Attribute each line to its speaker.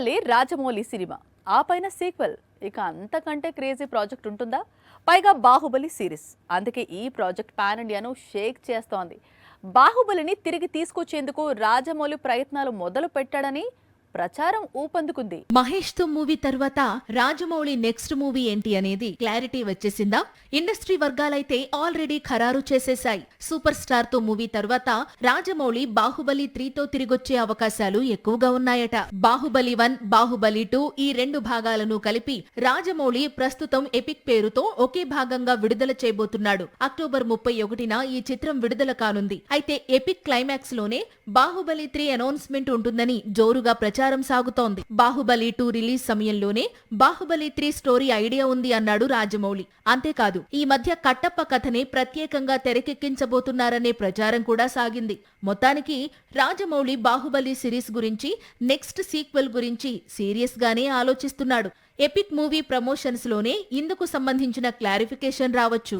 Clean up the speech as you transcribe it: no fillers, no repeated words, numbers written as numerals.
Speaker 1: Baahubali Rajamouli cinema ఆ పైన sequel ఇక అంతకంటే క్రేజీ ప్రాజెక్ట్ ఉంటుందా? పైగా బాహుబలి సిరీస్. అందుకే ఈ ప్రాజెక్ట్ పాన్ ఇండియాను షేక్ చేస్తోంది. బాహుబలిని తిరిగి తీసుకొచ్చేందుకు రాజమౌళి ప్రయత్నాలు మొదలు పెట్టాడని ప్రచారం ఊపందుకుంది.
Speaker 2: మహేష్ తో మూవీ తర్వాత రాజమౌళి నెక్స్ట్ మూవీ ఏంటి అనేది క్లారిటీ వచ్చేసిందా? ఇండస్ట్రీ వర్గాలైతే ఆల్రెడీ ఖరారు చేసేశాయి. సూపర్ స్టార్ తో మూవీ తర్వాత రాజమౌళి బాహుబలి 3తో తిరిగొచ్చే అవకాశాలు ఎక్కువగా ఉన్నాయట. బాహుబలి 1, బాహుబలి 2 ఈ రెండు భాగాలను కలిపి రాజమౌళి ప్రస్తుతం ఎపిక్ పేరుతో ఒకే భాగంగా విడుదల చేయబోతున్నాడు. అక్టోబర్ 31న ఈ చిత్రం విడుదల కానుంది. అయితే ఎపిక్ క్లైమాక్స్ లోనే బాహుబలి 3 అనౌన్స్మెంట్ ఉంటుందని జోరుగా ప్రచారం సాగుతోంది. బాహుబలి 2 రిలీజ్ సమయంలోనే బాహుబలి 3 స్టోరీ ఐడియా ఉంది అన్నాడు రాజమౌళి. అంతేకాదు ఈ మధ్య కట్టప్ప కథనే ప్రత్యేకంగా తెరకెక్కించబోతున్నారనే ప్రచారం కూడా సాగింది. మొత్తానికి రాజమౌళి బాహుబలి సిరీస్ గురించి, నెక్స్ట్ సీక్వెల్ గురించి సీరియస్ గానే ఆలోచిస్తున్నాడు. ఎపిక్ మూవీ ప్రమోషన్స్ లోనే ఇందుకు సంబంధించిన క్లారిఫికేషన్ రావచ్చు.